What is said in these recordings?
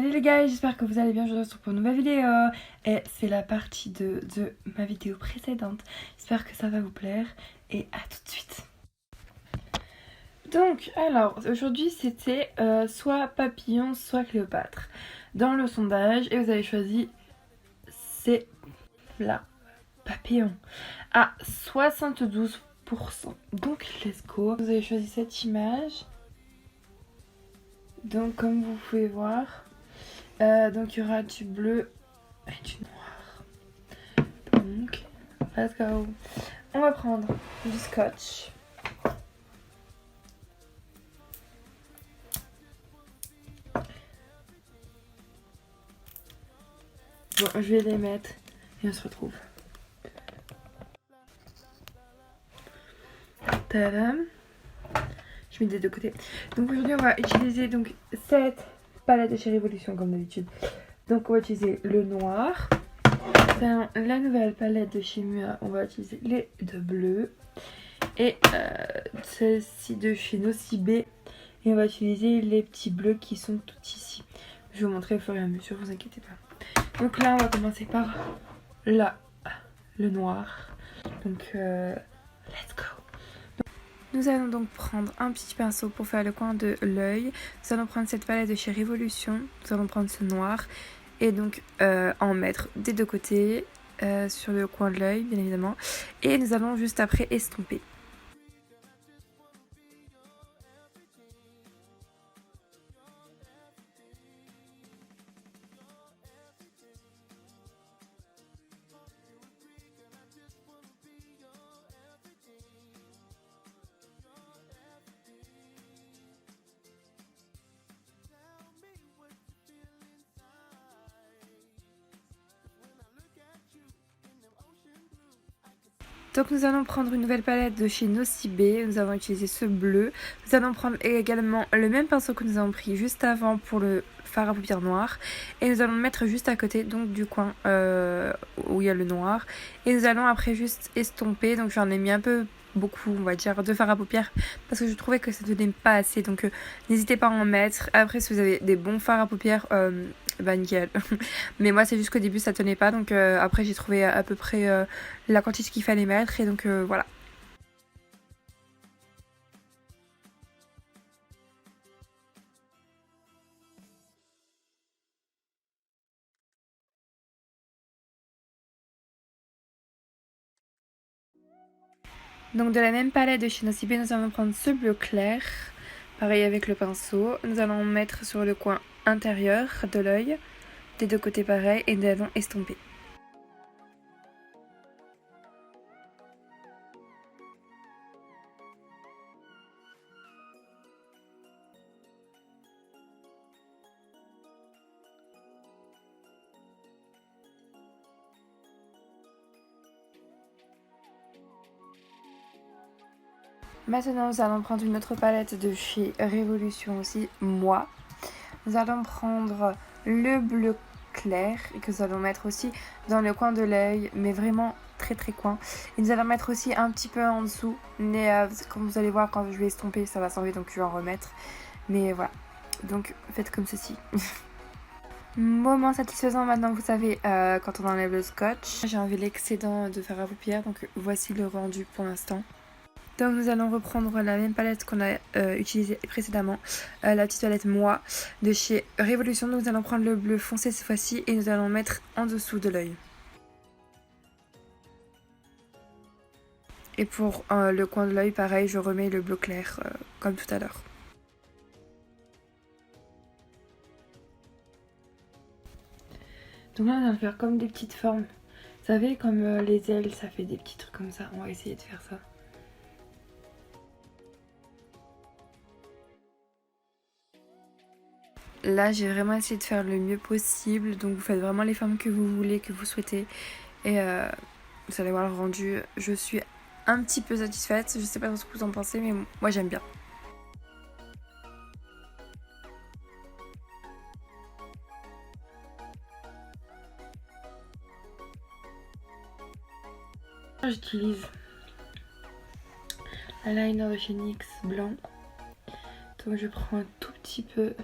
Salut les gars, j'espère que vous allez bien, je vous retrouve pour une nouvelle vidéo. Et c'est la partie 2 de ma vidéo précédente. J'espère que ça va vous plaire et à tout de suite. Donc, alors, aujourd'hui c'était soit papillon, soit Cléopâtre. Dans le sondage, et vous avez choisi, c'est là, papillon, à 72%. Donc, let's go. Vous avez choisi cette image. Donc, comme vous pouvez voir, donc il y aura du bleu et du noir. Donc, let's go. On va prendre du scotch. Bon, je vais les mettre et on se retrouve. Tadam. Je mets des deux côtés. Donc aujourd'hui on va utiliser donc cette palette de chez Révolution comme d'habitude. Donc on va utiliser le noir. Dans la nouvelle palette de chez Mua, on va utiliser les deux bleus. Et celle-ci de chez Nocibé. Et on va utiliser les petits bleus qui sont tout ici. Je vais vous montrer au fur et à mesure, vous inquiétez pas. Donc là on va commencer par là, le noir. Donc let's go. Nous allons donc prendre un petit pinceau pour faire le coin de l'œil. Nous allons prendre cette palette de chez Révolution. Nous allons prendre ce noir et donc en mettre des deux côtés sur le coin de l'œil bien évidemment. Et nous allons juste après estomper. Donc nous allons prendre une nouvelle palette de chez Nocibé, nous avons utilisé ce bleu. Nous allons prendre également le même pinceau que nous avons pris juste avant pour le fard à paupières noir. Et nous allons le mettre juste à côté donc du coin où il y a le noir. Et nous allons après juste estomper, donc j'en ai mis un peu beaucoup on va dire de fard à paupières parce que je trouvais que ça ne donnait pas assez, donc n'hésitez pas à en mettre. Après si vous avez des bons fards à paupières bah nickel. Mais moi c'est juste qu'au début ça tenait pas, donc après j'ai trouvé à peu près la quantité qu'il fallait mettre et donc voilà. Donc de la même palette de chez Nocibé, nous allons prendre ce bleu clair, pareil avec le pinceau. Nous allons mettre sur le coin intérieur de l'œil, des deux côtés pareil, et nous allons estomper. Maintenant, nous allons prendre une autre palette de chez Révolution aussi, moi. Nous allons prendre le bleu clair et que nous allons mettre aussi dans le coin de l'œil, mais vraiment très coin. Et nous allons mettre aussi un petit peu en dessous, mais comme vous allez voir quand je vais estomper, ça va s'enlever, donc je vais en remettre. Mais voilà, donc faites comme ceci. Moment satisfaisant maintenant, vous savez, quand on enlève le scotch. J'ai enlevé l'excédent de fard à paupières, donc voici le rendu pour l'instant. Donc nous allons reprendre la même palette qu'on a utilisée précédemment, la petite palette Moi de chez Révolution. Nous allons prendre le bleu foncé cette fois-ci et nous allons mettre en dessous de l'œil. Et pour le coin de l'œil, pareil, je remets le bleu clair comme tout à l'heure. Donc là on va faire comme des petites formes. Vous savez, comme les ailes, ça fait des petits trucs comme ça. On va essayer de faire ça. Là j'ai vraiment essayé de faire le mieux possible, donc vous faites vraiment les formes que vous voulez, que vous souhaitez, et vous allez voir le rendu. Je suis un petit peu satisfaite, je sais pas ce que vous en pensez, mais moi j'aime bien. J'utilise l'eyeliner de chez NYX blanc, donc je prends un tout petit peu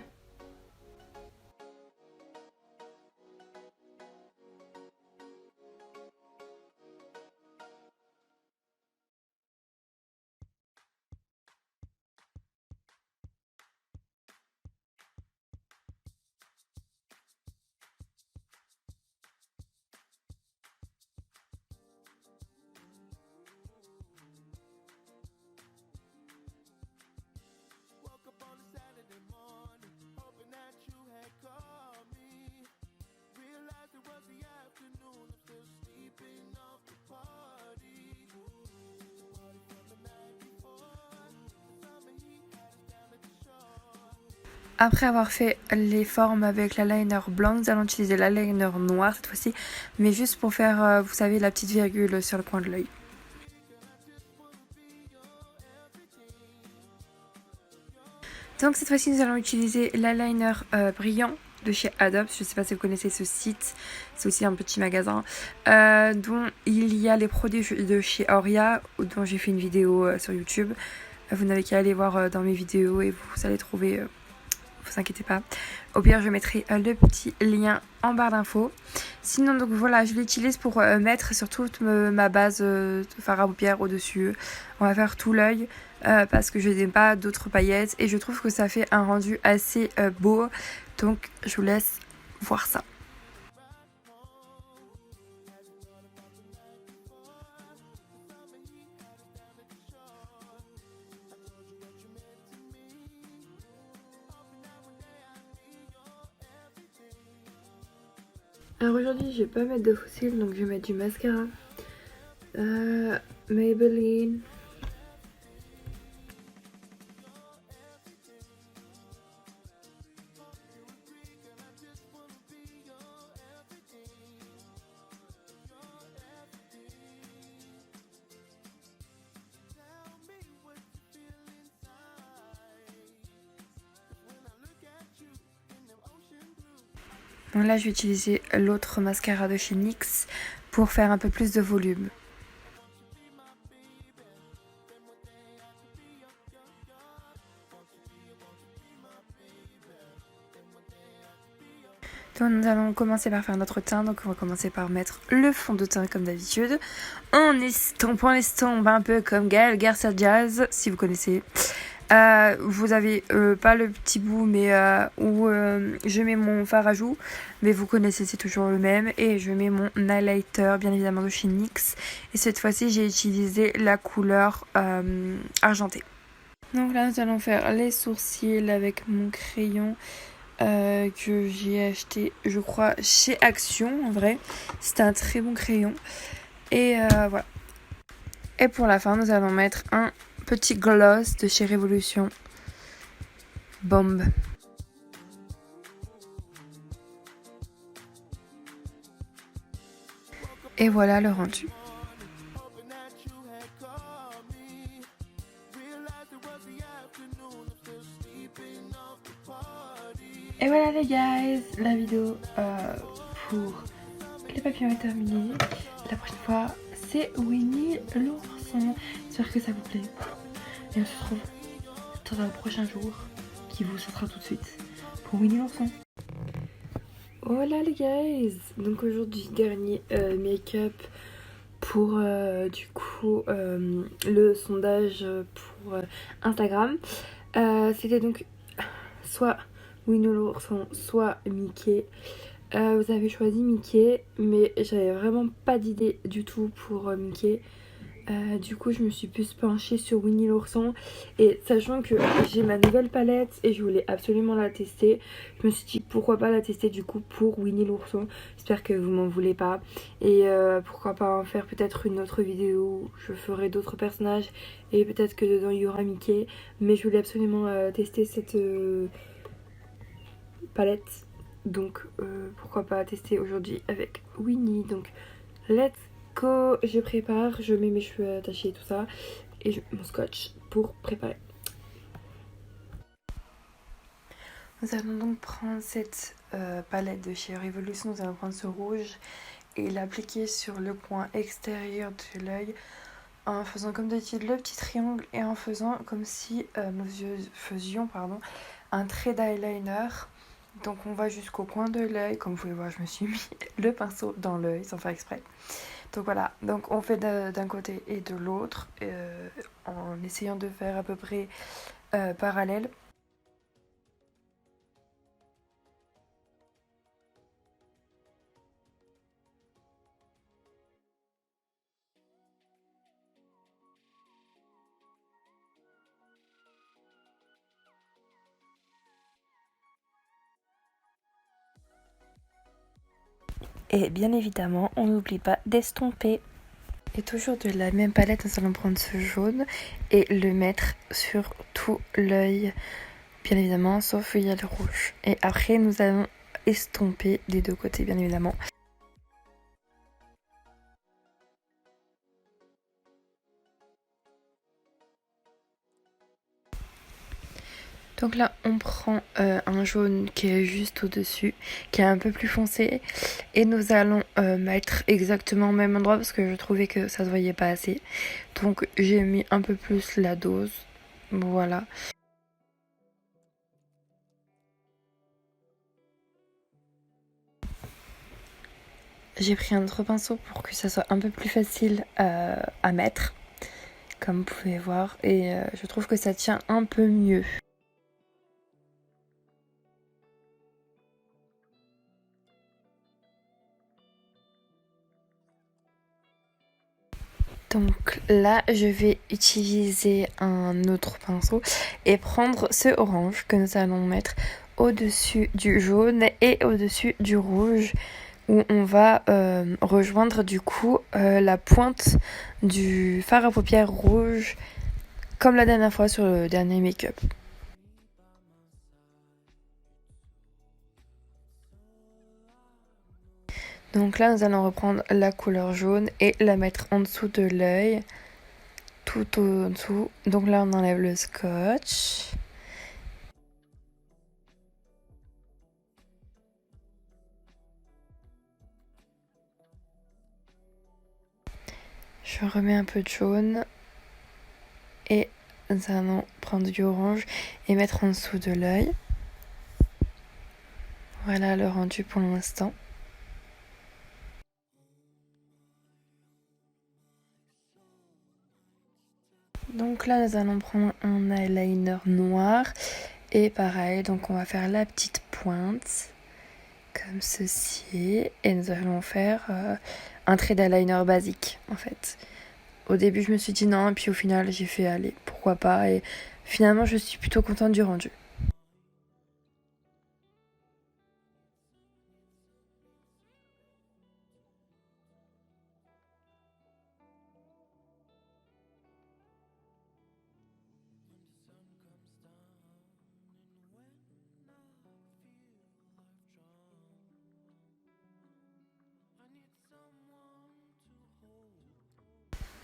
Après avoir fait les formes avec l'eyeliner blanc, nous allons utiliser l'eyeliner noir cette fois-ci, mais juste pour faire, vous savez, la petite virgule sur le coin de l'œil. Donc cette fois-ci, nous allons utiliser l'eyeliner brillant de chez Adobe. Je ne sais pas si vous connaissez ce site, c'est aussi un petit magasin dont il y a les produits de chez Oria, dont j'ai fait une vidéo sur YouTube. Vous n'avez qu'à aller voir dans mes vidéos et vous allez trouver, vous inquiétez pas. Au pire, je mettrai le petit lien en barre d'infos. Sinon, donc voilà, je l'utilise pour mettre sur toute ma base de fard à paupières au-dessus. On va faire tout l'œil parce que je n'aime pas d'autres paillettes et je trouve que ça fait un rendu assez beau. Donc, je vous laisse voir ça. Alors aujourd'hui, je vais pas mettre de faux cils, donc je vais mettre du mascara. Maybelline. Donc là, je vais utiliser l'autre mascara de chez NYX pour faire un peu plus de volume. Donc nous allons commencer par faire notre teint. Donc on va commencer par mettre le fond de teint comme d'habitude. On estompe un peu comme Gaël Garcia Jazz, si vous connaissez. Vous avez pas le petit bout mais où je mets mon fard à joues, mais vous connaissez, c'est toujours le même, et je mets mon highlighter bien évidemment de chez NYX, et cette fois-ci j'ai utilisé la couleur argentée. Donc là nous allons faire les sourcils avec mon crayon que j'ai acheté je crois chez Action. En vrai c'était un très bon crayon, et voilà. Et pour la fin nous allons mettre un petit gloss de chez Révolution Bombe. Et voilà le rendu. Et voilà les guys, la vidéo pour les papillons est terminée. La prochaine fois c'est Winnie l'ourson. J'espère que ça vous plaît. Et on se retrouve dans un prochain jour qui vous sortira tout de suite pour Winnie l'ourson. Voilà les guys, donc aujourd'hui dernier make-up pour du coup le sondage pour Instagram. C'était donc soit Winnie l'ourson, soit Mickey. Vous avez choisi Mickey, mais j'avais vraiment pas d'idée du tout pour Mickey. Du coup je me suis plus penchée sur Winnie l'ourson, et sachant que j'ai ma nouvelle palette et je voulais absolument la tester, je me suis dit pourquoi pas la tester du coup pour Winnie l'ourson. J'espère que vous m'en voulez pas, et pourquoi pas en faire peut-être une autre vidéo où je ferai d'autres personnages et peut-être que dedans il y aura Mickey, mais je voulais absolument tester cette palette, donc pourquoi pas tester aujourd'hui avec Winnie. Donc let's go, je prépare, je mets mes cheveux attachés et tout ça, et mon scotch pour préparer. Nous allons donc prendre cette palette de chez Révolution, nous allons prendre ce rouge et l'appliquer sur le coin extérieur de l'œil en faisant comme d'habitude le petit triangle et en faisant comme si nous faisions un trait d'eyeliner. Donc on va jusqu'au coin de l'œil, comme vous pouvez voir je me suis mis le pinceau dans l'œil sans faire exprès. Donc voilà, donc on fait d'un côté et de l'autre en essayant de faire à peu près parallèle. Et bien évidemment, on n'oublie pas d'estomper. Et toujours de la même palette, nous allons prendre ce jaune et le mettre sur tout l'œil bien évidemment, sauf il y a le rouge. Et après, nous allons estomper des deux côtés, bien évidemment. Donc là, on prend un jaune qui est juste au-dessus, qui est un peu plus foncé. Et nous allons mettre exactement au même endroit parce que je trouvais que ça se voyait pas assez. Donc j'ai mis un peu plus la dose. Voilà. J'ai pris un autre pinceau pour que ça soit un peu plus facile à mettre, comme vous pouvez voir. Et je trouve que ça tient un peu mieux. Donc là, je vais utiliser un autre pinceau et prendre ce orange que nous allons mettre au-dessus du jaune et au-dessus du rouge, où on va rejoindre du coup la pointe du fard à paupières rouge, comme la dernière fois sur le dernier make-up. Donc là, nous allons reprendre la couleur jaune et la mettre en dessous de l'œil, tout en dessous. Donc là, on enlève le scotch. Je remets un peu de jaune et nous allons prendre du orange et mettre en dessous de l'œil. Voilà le rendu pour l'instant. Donc là, nous allons prendre un eyeliner noir et pareil, donc on va faire la petite pointe comme ceci et nous allons faire un trait d'eyeliner basique en fait. Au début, je me suis dit non, et puis au final, j'ai fait allez, pourquoi pas, et finalement, je suis plutôt contente du rendu.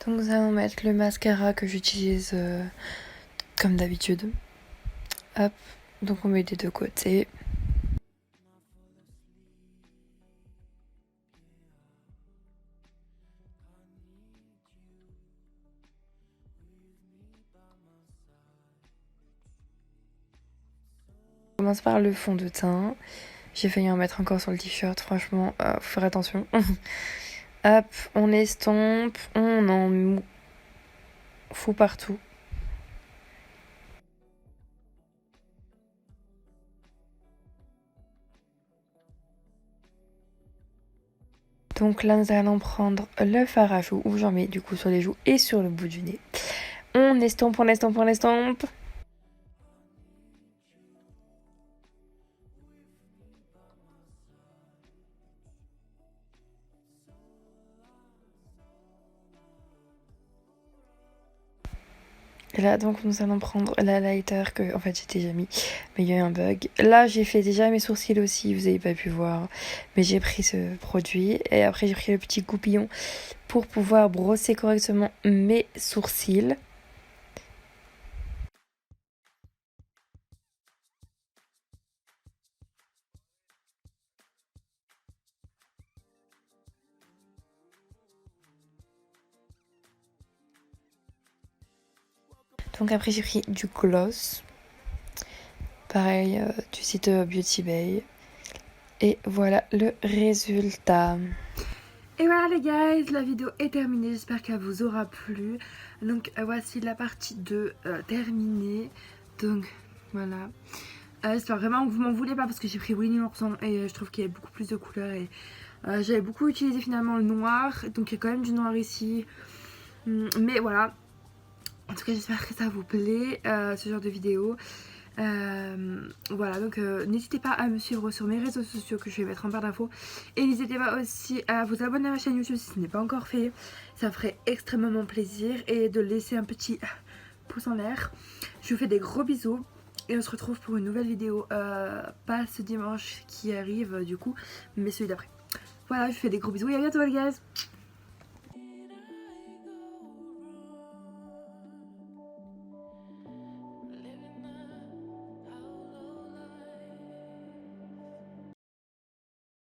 Donc nous allons mettre le mascara que j'utilise comme d'habitude. Hop, donc on met des deux côtés. On commence par le fond de teint. J'ai failli en mettre encore sur le t-shirt, franchement, faut faire attention. Hop, on estompe, on en fout partout. Donc là, nous allons prendre le fard à joues, où j'en mets du coup sur les joues et sur le bout du nez. On estompe, on estompe, on estompe. Et là, donc, nous allons prendre la lighter que, en fait, j'ai déjà mis, mais il y a eu un bug. Là, j'ai fait déjà mes sourcils aussi, vous avez pas pu voir, mais j'ai pris ce produit. Et après, j'ai pris le petit goupillon pour pouvoir brosser correctement mes sourcils. Donc après, j'ai pris du gloss. Pareil, du site Beauty Bay. Et voilà le résultat. Et voilà les guys, la vidéo est terminée, j'espère qu'elle vous aura plu. Donc voici la partie 2 terminée. Donc voilà. J'espère vraiment que vous m'en voulez pas parce que j'ai pris Winnie l'ourson et je trouve qu'il y a beaucoup plus de couleurs. Et j'avais beaucoup utilisé finalement le noir, donc il y a quand même du noir ici. Mais voilà. En tout cas j'espère que ça vous plaît ce genre de vidéo. Voilà, donc n'hésitez pas à me suivre sur mes réseaux sociaux que je vais mettre en barre d'infos. Et n'hésitez pas aussi à vous abonner à ma chaîne YouTube si ce n'est pas encore fait. Ça ferait extrêmement plaisir. Et de laisser un petit pouce en l'air. Je vous fais des gros bisous. Et on se retrouve pour une nouvelle vidéo. Pas ce dimanche qui arrive du coup, mais celui d'après. Voilà, je vous fais des gros bisous et à bientôt les gars.